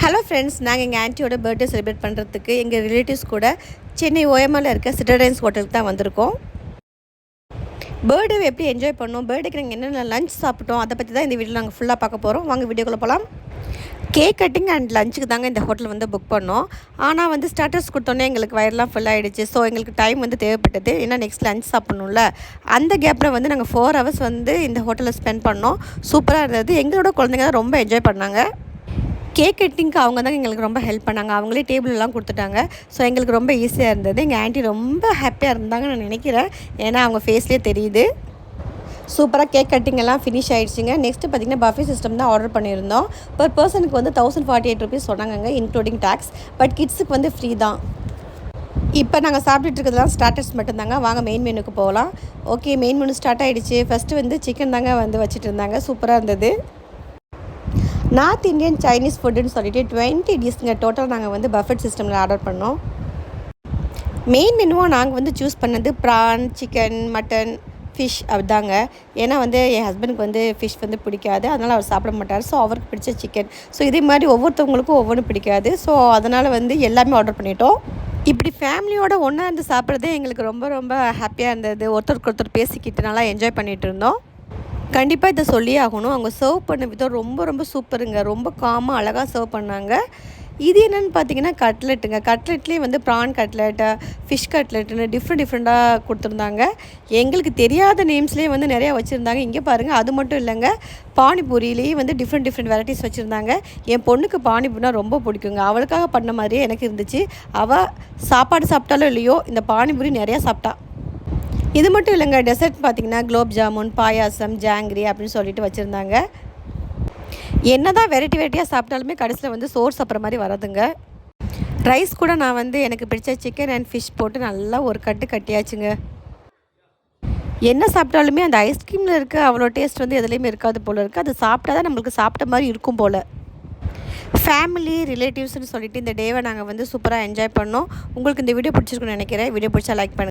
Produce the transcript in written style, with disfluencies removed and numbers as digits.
Hello friends, நாங்கள் எங்கள் ஆன்ட்டியோட birthday celebrate பண்ணுறதுக்கு எங்கள் ரிலேட்டிவ்ஸ் கூட சென்னை ஓஎம்ஆரில் இருக்க சிட்டடைன்ஸ் ஹோட்டலுக்கு தான் வந்திருக்கோம். பர்த்டே எப்படி என்ஜாய் பண்ணோம், பர்த்டேக்கு நாங்கள் என்னென்ன லஞ்ச் சாப்பிட்டோம், அதை பற்றி தான் இந்த வீடியோவில் நாங்கள் ஃபுல்லாக பார்க்க போகிறோம். வாங்க வீடியோக்குள்ளே போகலாம். கேக் கட்டிங் அண்ட் லஞ்சுக்கு தாங்க இந்த ஹோட்டல் வந்து புக் பண்ணோம். ஆனால் ஸ்டார்டர்ஸ் கொடுத்தோன்னே எங்களுக்கு வயரெலாம் ஃபுல் ஆகிடுச்சு. ஸோ எங்களுக்கு டைம் தேவைப்பட்டது. ஏன்னா நெக்ஸ்ட் லஞ்ச் சாப்பிட்ணும்ல. அந்த கேப்பில் நாங்கள் 4 ஹவர்ஸ் இந்த ஹோட்டலில் ஸ்பெண்ட் பண்ணோம். சூப்பராக இருந்தது. எங்களோட குழந்தைங்க தான் ரொம்ப என்ஜாய் பண்ணாங்க. கேக் கட்டிங்க்கு அவங்க தான் எங்களுக்கு ரொம்ப ஹெல்ப் பண்ணாங்க. அவங்களே டேபிள்லாம் கொடுத்துட்டாங்க. ஸோ எங்களுக்கு ரொம்ப ஈஸியாக இருந்தது. எங்கள் ஆன்ட்டி ரொம்ப ஹாப்பியாக இருந்தாங்கன்னு நான் நினைக்கிறேன். ஏன்னா அவங்க ஃபேஸ்லேயே தெரியுது. சூப்பராக கேக் கட்டிங் எல்லாம் ஃபினிஷ் ஆகிடுச்சிங்க. நெக்ஸ்ட்டு பார்த்திங்கன்னா பஃபே சிஸ்டம் தான் ஆர்டர் பண்ணியிருந்தோம். பர் பர்சனுக்கு 1048 ருபீஸ் சொன்னாங்க, இன்க்ளூடிங் டேக்ஸ். பட் கிட்ஸுக்கு ஃப்ரீ தான். இப்போ நாங்கள் சாப்பிட்டுட்டு இருக்கிறதுலாம் ஸ்டார்டர்ஸ் மட்டும்தாங்க. வாங்க மெயின் மெனுக்கு போகலாம். ஓகே, மெயின் மெனு ஸ்டார்ட் ஆகிடுச்சு. ஃபஸ்ட்டு சிக்கன் தாங்க வச்சுட்டு இருந்தாங்க. சூப்பராக இருந்தது. நார்த் இந்தியன் சைனீஸ் ஃபுட்டுன்னு சொல்லிட்டு 20 டிஷ்ங்க டோட்டல் நாங்கள் பஃபெட் சிஸ்டமில் ஆர்டர் பண்ணோம். மெயின் மெனுவாக நாங்கள் சூஸ் பண்ணது ப்ரான், சிக்கன், மட்டன், ஃபிஷ் அப்படிதாங்க. ஏன்னா என் ஹஸ்பண்டுக்கு ஃபிஷ் பிடிக்காது. அதனால் அவர் சாப்பிட மாட்டார். ஸோ அவருக்கு பிடிச்ச சிக்கன். ஸோ இதே மாதிரி ஒவ்வொருத்தவங்களுக்கும் ஒவ்வொன்றும் பிடிக்காது. ஸோ அதனால் எல்லாமே ஆர்டர் பண்ணிட்டோம். இப்படி ஃபேமிலியோடு ஒன்றா இருந்து சாப்பிட்றதே எங்களுக்கு ரொம்ப ரொம்ப ஹாப்பியாக இருந்தது. ஒருத்தருக்கு ஒருத்தர் பேசிக்கிட்டு நல்லா என்ஜாய் பண்ணிகிட்டு இருந்தோம். கண்டிப்பாக இதை சொல்லியே ஆகணும். அவங்க சர்வ் பண்ண விதம் ரொம்ப ரொம்ப சூப்பருங்க. ரொம்ப காமாக அழகாக சர்வ் பண்ணாங்க. இது என்னென்னு பார்த்தீங்கன்னா கட்லெட்டுங்க. கட்லெட்லேயே ப்ரான் கட்லெட்டு, ஃபிஷ் கட்லெட்டுன்னு டிஃப்ரெண்ட்டாக கொடுத்துருந்தாங்க. எங்களுக்கு தெரியாத நேம்ஸ்லேயே நிறையா வச்சுருந்தாங்க. இங்கே பாருங்கள், அது மட்டும் இல்லைங்க, பானிபூரியிலேயே டிஃப்ரெண்ட் வெரைட்டிஸ் வச்சுருந்தாங்க. என் பொண்ணுக்கு பானிபூரினா ரொம்ப பிடிக்குங்க. அவளுக்காக பண்ண மாதிரியே எனக்கு இருந்துச்சு. அவள் சாப்பாடு சாப்பிட்டாலும் இல்லையோ இந்த பானிபூரி நிறையா சாப்பிட்டா. இது மட்டும் இல்லைங்க, டெசர்ட் பார்த்திங்கன்னா குலோப் ஜாமுன், பாயாசம், ஜாங்கிரி அப்படின்னு சொல்லிட்டு வச்சுருந்தாங்க. என்ன தான் வெரைட்டியாக சாப்பிட்டாலுமே கடைசியில் சோறு சாப்பிட்ற மாதிரி வராதுங்க. ரைஸ் கூட நான் எனக்கு பிடிச்ச சிக்கன் அண்ட் ஃபிஷ் போட்டு நல்லா ஒரு கட்டியாச்சுங்க. என்ன சாப்பிட்டாலுமே அந்த ஐஸ்கிரீமில் இருக்க அவ்வளோ டேஸ்ட் எதுலேயுமே இருக்காது போல் இருக்குது. அது சாப்பிட்டா தான் நம்மளுக்கு சாப்பிட்ட மாதிரி இருக்கும் போல். ஃபேமிலி ரிலேட்டிவ்ஸ்னு சொல்லிட்டு இந்த டேவை நாங்கள் சூப்பராக என்ஜாய் பண்ணோம். உங்களுக்கு இந்த வீடியோ பிடிச்சிருக்குன்னு நினைக்கிறேன். வீடியோ பிடிச்சா லைக் பண்ணுங்கள்.